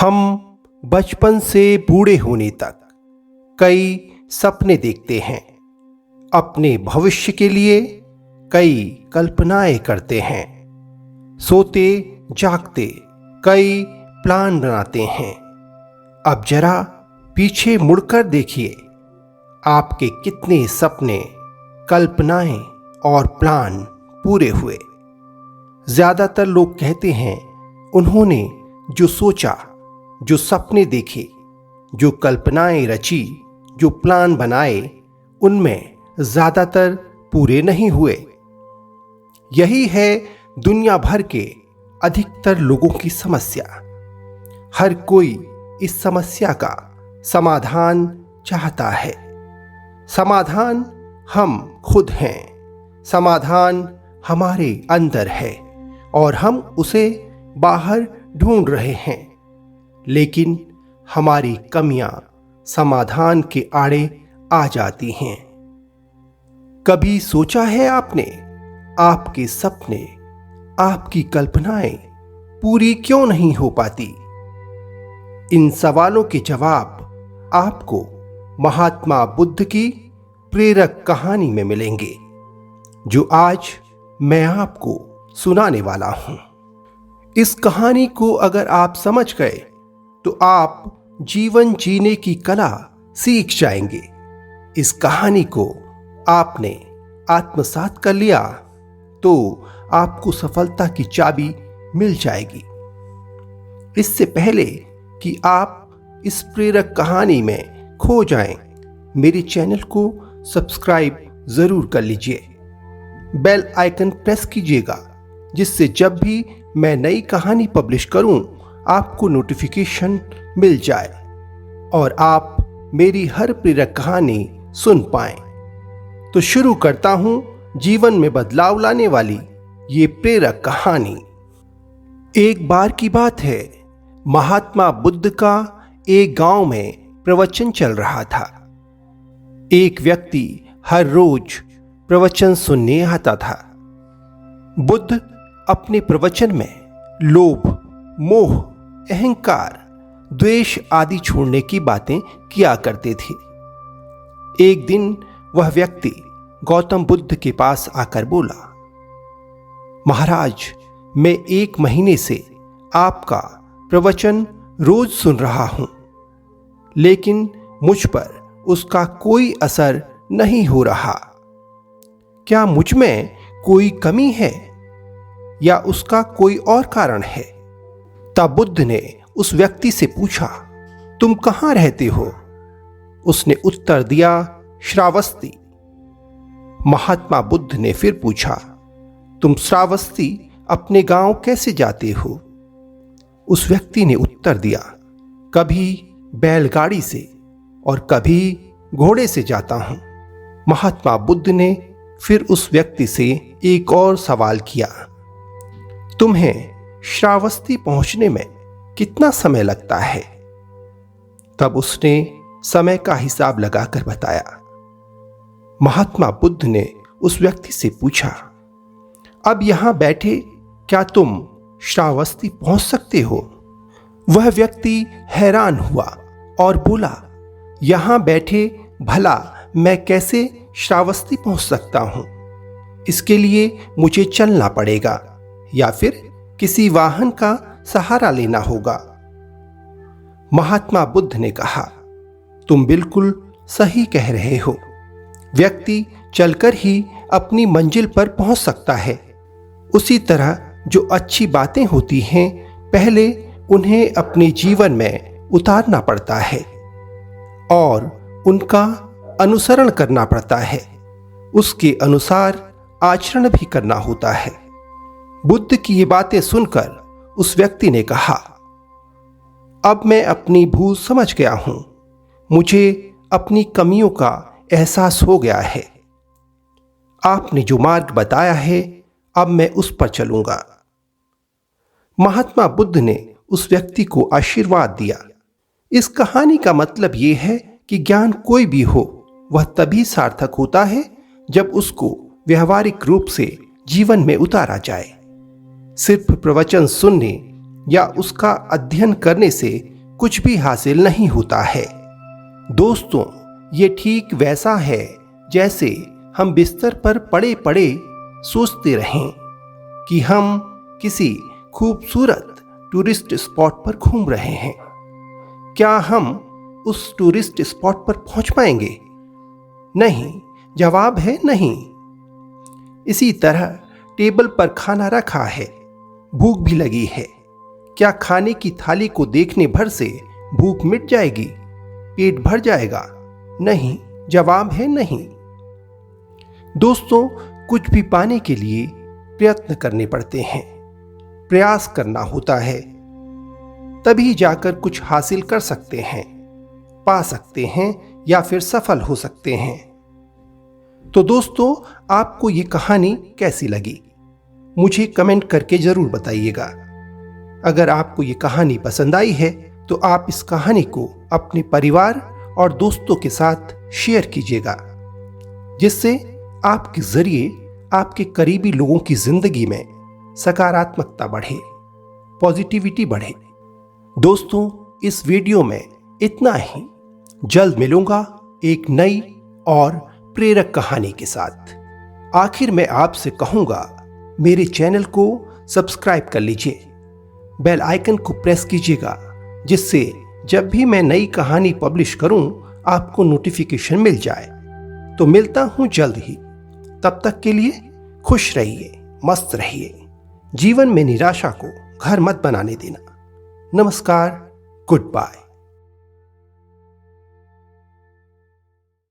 हम बचपन से बूढ़े होने तक कई सपने देखते हैं। अपने भविष्य के लिए कई कल्पनाएं करते हैं। सोते जागते कई प्लान बनाते हैं। अब जरा पीछे मुड़कर देखिए, आपके कितने सपने, कल्पनाएं और प्लान पूरे हुए। ज्यादातर लोग कहते हैं उन्होंने जो सोचा, जो सपने देखे, जो कल्पनाएं रची, जो प्लान बनाए, उनमें ज्यादातर पूरे नहीं हुए। यही है दुनिया भर के अधिकतर लोगों की समस्या। हर कोई इस समस्या का समाधान चाहता है। समाधान हम खुद हैं। समाधान हमारे अंदर है और हम उसे बाहर ढूंढ रहे हैं। लेकिन हमारी कमियां समाधान के आड़े आ जाती हैं। कभी सोचा है आपने, आपके सपने, आपकी कल्पनाएं पूरी क्यों नहीं हो पाती? इन सवालों के जवाब आपको महात्मा बुद्ध की प्रेरक कहानी में मिलेंगे, जो आज मैं आपको सुनाने वाला हूं। इस कहानी को अगर आप समझ गए तो आप जीवन जीने की कला सीख जाएंगे। इस कहानी को आपने आत्मसात कर लिया तो आपको सफलता की चाबी मिल जाएगी। इससे पहले कि आप इस प्रेरक कहानी में खो जाएं, मेरे चैनल को सब्सक्राइब जरूर कर लीजिए। बेल आइकन प्रेस कीजिएगा, जिससे जब भी मैं नई कहानी पब्लिश करूं, आपको नोटिफिकेशन मिल जाए और आप मेरी हर प्रेरक कहानी सुन पाएं। तो शुरू करता हूं जीवन में बदलाव लाने वाली ये प्रेरक कहानी। एक बार की बात है, महात्मा बुद्ध का एक गांव में प्रवचन चल रहा था। एक व्यक्ति हर रोज प्रवचन सुनने आता था। बुद्ध अपने प्रवचन में लोभ, मोह, अहंकार, द्वेष आदि छोड़ने की बातें किया करते थे। एक दिन वह व्यक्ति गौतम बुद्ध के पास आकर बोला, महाराज, मैं 1 महीने से आपका प्रवचन रोज सुन रहा हूं, लेकिन मुझ पर उसका कोई असर नहीं हो रहा। क्या मुझ में कोई कमी है या उसका कोई और कारण है? तब बुद्ध ने उस व्यक्ति से पूछा, तुम कहां रहते हो? उसने उत्तर दिया, श्रावस्ती। महात्मा बुद्ध ने फिर पूछा, तुम श्रावस्ती अपने गांव कैसे जाते हो? उस व्यक्ति ने उत्तर दिया, कभी बैलगाड़ी से और कभी घोड़े से जाता हूं। महात्मा बुद्ध ने फिर उस व्यक्ति से एक और सवाल किया, तुम्हें श्रावस्ती पहुंचने में कितना समय लगता है? तब उसने समय का हिसाब लगाकर बताया। महात्मा बुद्ध ने उस व्यक्ति से पूछा, अब यहां बैठे क्या तुम श्रावस्ती पहुंच सकते हो? वह व्यक्ति हैरान हुआ और बोला, यहां बैठे भला मैं कैसे श्रावस्ती पहुंच सकता हूं? इसके लिए मुझे चलना पड़ेगा या फिर किसी वाहन का सहारा लेना होगा। महात्मा बुद्ध ने कहा, तुम बिल्कुल सही कह रहे हो। व्यक्ति चलकर ही अपनी मंजिल पर पहुंच सकता है। उसी तरह जो अच्छी बातें होती हैं, पहले उन्हें अपने जीवन में उतारना पड़ता है और उनका अनुसरण करना पड़ता है। उसके अनुसार आचरण भी करना होता है। बुद्ध की ये बातें सुनकर उस व्यक्ति ने कहा, अब मैं अपनी भूल समझ गया हूं। मुझे अपनी कमियों का एहसास हो गया है। आपने जो मार्ग बताया है, अब मैं उस पर चलूंगा। महात्मा बुद्ध ने उस व्यक्ति को आशीर्वाद दिया। इस कहानी का मतलब यह है कि ज्ञान कोई भी हो, वह तभी सार्थक होता है जब उसको व्यवहारिक रूप से जीवन में उतारा जाए। सिर्फ प्रवचन सुनने या उसका अध्ययन करने से कुछ भी हासिल नहीं होता है। दोस्तों, ये ठीक वैसा है जैसे हम बिस्तर पर पड़े पड़े सोचते रहें कि हम किसी खूबसूरत टूरिस्ट स्पॉट पर घूम रहे हैं। क्या हम उस टूरिस्ट स्पॉट पर पहुंच पाएंगे? नहीं, जवाब है नहीं। इसी तरह टेबल पर खाना रखा है, भूख भी लगी है। क्या खाने की थाली को देखने भर से भूख मिट जाएगी, पेट भर जाएगा? नहीं, जवाब है नहीं। दोस्तों, कुछ भी पाने के लिए प्रयत्न करने पड़ते हैं, प्रयास करना होता है, तभी जाकर कुछ हासिल कर सकते हैं, पा सकते हैं या फिर सफल हो सकते हैं। तो दोस्तों, आपको ये कहानी कैसी लगी? मुझे कमेंट करके जरूर बताइएगा। अगर आपको ये कहानी पसंद आई है तो आप इस कहानी को अपने परिवार और दोस्तों के साथ शेयर कीजिएगा, जिससे आपके जरिए आपके करीबी लोगों की जिंदगी में सकारात्मकता बढ़े, पॉजिटिविटी बढ़े। दोस्तों, इस वीडियो में इतना ही। जल्द मिलूंगा एक नई और प्रेरक कहानी के साथ। आखिर में आपसे कहूंगा, मेरे चैनल को सब्सक्राइब कर लीजिए, बेल आइकन को प्रेस कीजिएगा, जिससे जब भी मैं नई कहानी पब्लिश करूं आपको नोटिफिकेशन मिल जाए। तो मिलता हूं जल्द ही। तब तक के लिए खुश रहिए, मस्त रहिए। जीवन में निराशा को घर मत बनाने देना। नमस्कार, गुड बाय।